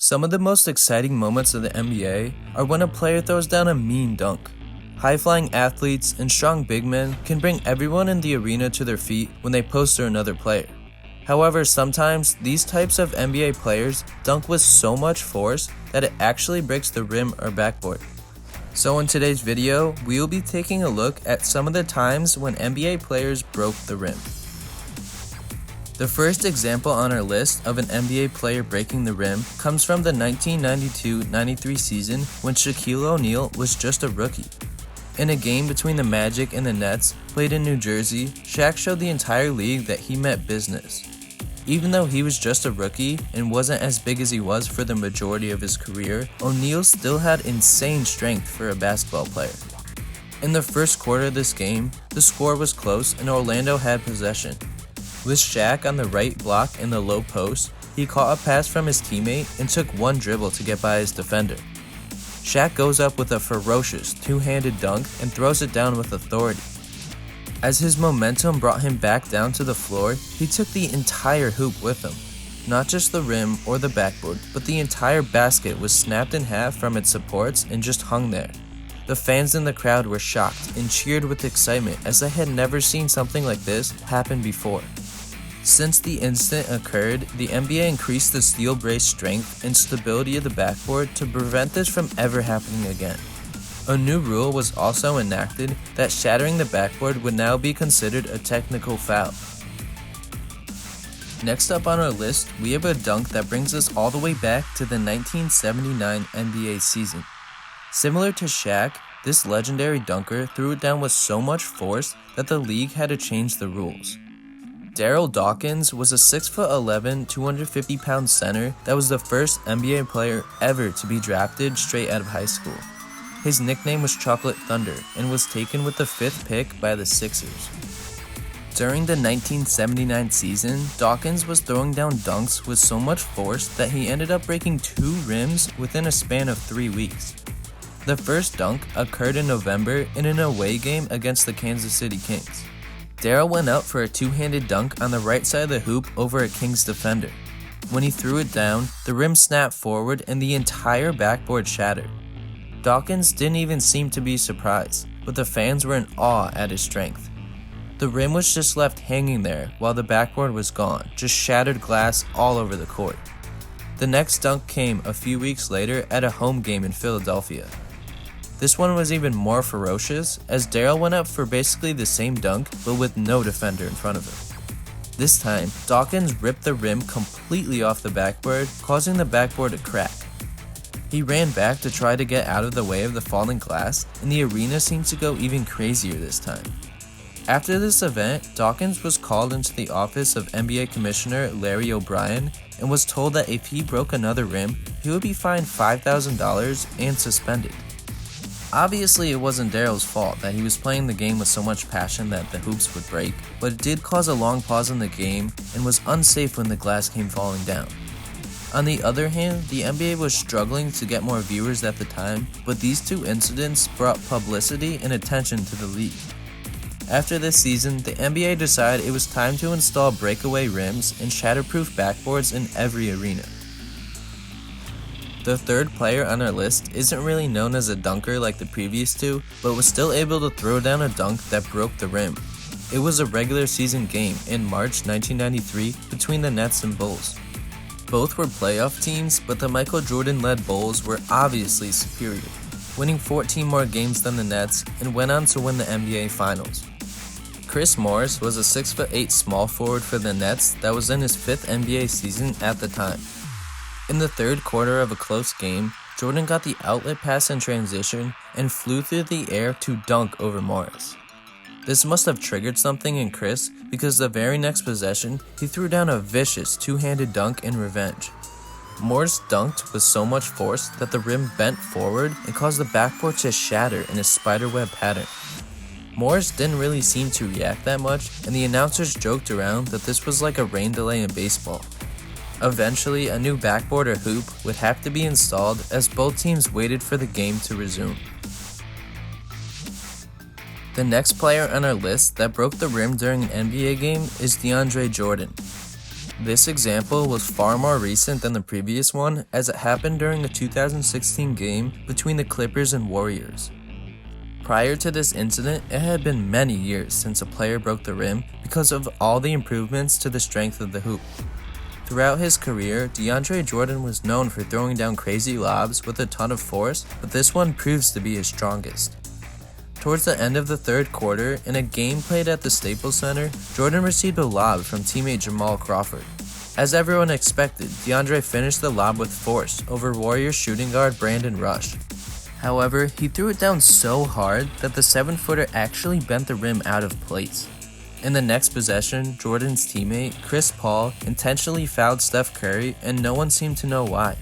Some of the most exciting moments of the NBA are when a player throws down a mean dunk. High-flying athletes and strong big men can bring everyone in the arena to their feet when they poster another player. However, sometimes these types of NBA players dunk with so much force that it actually breaks the rim or backboard. So in today's video, we will be taking a look at some of the times when NBA players broke the rim. The first example on our list of an NBA player breaking the rim comes from the 1992-93 season when Shaquille O'Neal was just a rookie. In a game between the Magic and the Nets played in New Jersey, Shaq showed the entire league that he meant business. Even though he was just a rookie and wasn't as big as he was for the majority of his career, O'Neal still had insane strength for a basketball player. In the first quarter of this game, the score was close and Orlando had possession. With Shaq on the right block in the low post, he caught a pass from his teammate and took one dribble to get by his defender. Shaq goes up with a ferocious two-handed dunk and throws it down with authority. As his momentum brought him back down to the floor, he took the entire hoop with him. Not just the rim or the backboard, but the entire basket was snapped in half from its supports and just hung there. The fans in the crowd were shocked and cheered with excitement as they had never seen something like this happen before. Since the incident occurred, the NBA increased the steel brace strength and stability of the backboard to prevent this from ever happening again. A new rule was also enacted that shattering the backboard would now be considered a technical foul. Next up on our list, we have a dunk that brings us all the way back to the 1979 NBA season. Similar to Shaq, this legendary dunker threw it down with so much force that the league had to change the rules. Darryl Dawkins was a 6'11", 250-pound center that was the first NBA player ever to be drafted straight out of high school. His nickname was Chocolate Thunder and was taken with the 5th pick by the Sixers. During the 1979 season, Dawkins was throwing down dunks with so much force that he ended up breaking 2 rims within a span of 3 weeks. The first dunk occurred in November in an away game against the Kansas City Kings. Darryl went out for a two-handed dunk on the right side of the hoop over a Kings defender. When he threw it down, the rim snapped forward and the entire backboard shattered. Dawkins didn't even seem to be surprised, but the fans were in awe at his strength. The rim was just left hanging there while the backboard was gone, just shattered glass all over the court. The next dunk came a few weeks later at a home game in Philadelphia. This one was even more ferocious, as Darryl went up for basically the same dunk, but with no defender in front of him. This time, Dawkins ripped the rim completely off the backboard, causing the backboard to crack. He ran back to try to get out of the way of the falling glass, and the arena seemed to go even crazier this time. After this event, Dawkins was called into the office of NBA Commissioner Larry O'Brien and was told that if he broke another rim, he would be fined $5,000 and suspended. Obviously, it wasn't Darryl's fault that he was playing the game with so much passion that the hoops would break, but it did cause a long pause in the game and was unsafe when the glass came falling down. On the other hand, the NBA was struggling to get more viewers at the time, but these two incidents brought publicity and attention to the league. After this season, the NBA decided it was time to install breakaway rims and shatterproof backboards in every arena. The third player on our list isn't really known as a dunker like the previous two, but was still able to throw down a dunk that broke the rim. It was a regular season game in March 1993 between the Nets and Bulls. Both were playoff teams, but the Michael Jordan-led Bulls were obviously superior, winning 14 more games than the Nets and went on to win the NBA Finals. Chris Morris was a 6'8" small forward for the Nets that was in his 5th NBA season at the time. In the third quarter of a close game, Jordan got the outlet pass in transition and flew through the air to dunk over Morris. This must have triggered something in Chris because the very next possession, he threw down a vicious two-handed dunk in revenge. Morris dunked with so much force that the rim bent forward and caused the backboard to shatter in a spiderweb pattern. Morris didn't really seem to react that much, and the announcers joked around that this was like a rain delay in baseball. Eventually, a new backboard or hoop would have to be installed as both teams waited for the game to resume. The next player on our list that broke the rim during an NBA game is DeAndre Jordan. This example was far more recent than the previous one, as it happened during the 2016 game between the Clippers and Warriors. Prior to this incident, it had been many years since a player broke the rim because of all the improvements to the strength of the hoop. Throughout his career, DeAndre Jordan was known for throwing down crazy lobs with a ton of force, but this one proves to be his strongest. Towards the end of the third quarter, in a game played at the Staples Center, Jordan received a lob from teammate Jamal Crawford. As everyone expected, DeAndre finished the lob with force over Warriors shooting guard Brandon Rush. However, he threw it down so hard that the 7-footer actually bent the rim out of place. In the next possession, Jordan's teammate, Chris Paul, intentionally fouled Steph Curry, and no one seemed to know why.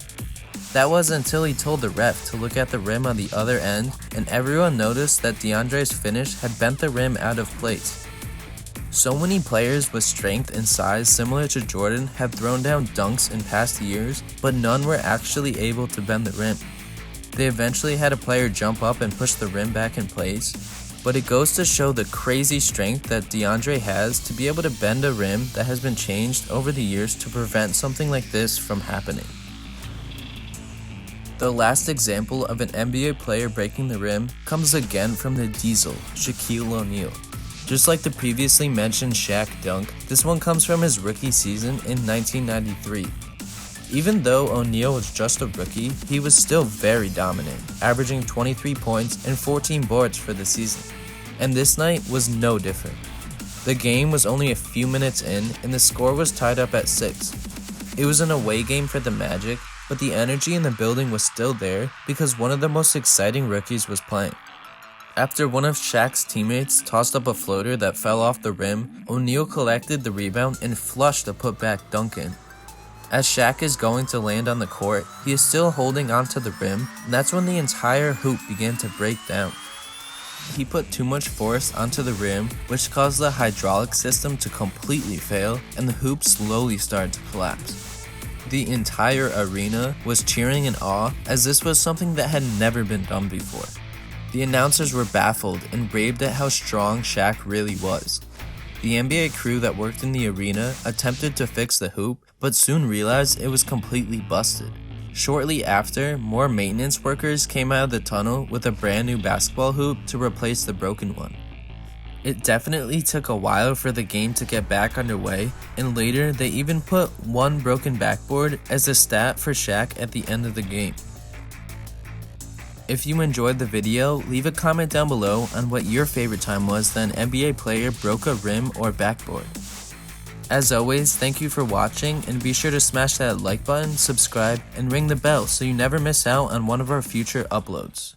That was until he told the ref to look at the rim on the other end, and everyone noticed that DeAndre's finish had bent the rim out of place. So many players with strength and size similar to Jordan have thrown down dunks in past years, but none were actually able to bend the rim. They eventually had a player jump up and push the rim back in place, but it goes to show the crazy strength that DeAndre has to be able to bend a rim that has been changed over the years to prevent something like this from happening. The last example of an NBA player breaking the rim comes again from the Diesel, Shaquille O'Neal. Just like the previously mentioned Shaq dunk, this one comes from his rookie season in 1993. Even though O'Neal was just a rookie, he was still very dominant, averaging 23 points and 14 boards for the season. And this night was no different. The game was only a few minutes in and the score was tied up at 6. It was an away game for the Magic, but the energy in the building was still there because one of the most exciting rookies was playing. After one of Shaq's teammates tossed up a floater that fell off the rim, O'Neal collected the rebound and flushed a putback dunk in. As Shaq is going to land on the court, he is still holding onto the rim, and that's when the entire hoop began to break down. He put too much force onto the rim, which caused the hydraulic system to completely fail, and the hoop slowly started to collapse. The entire arena was cheering in awe, as this was something that had never been done before. The announcers were baffled and raved at how strong Shaq really was. The NBA crew that worked in the arena attempted to fix the hoop, but soon realized it was completely busted. Shortly after, more maintenance workers came out of the tunnel with a brand new basketball hoop to replace the broken one. It definitely took a while for the game to get back underway, and later they even put one broken backboard as a stat for Shaq at the end of the game. If you enjoyed the video, leave a comment down below on what your favorite time was that an NBA player broke a rim or backboard. As always, thank you for watching, and be sure to smash that like button, subscribe, and ring the bell so you never miss out on one of our future uploads.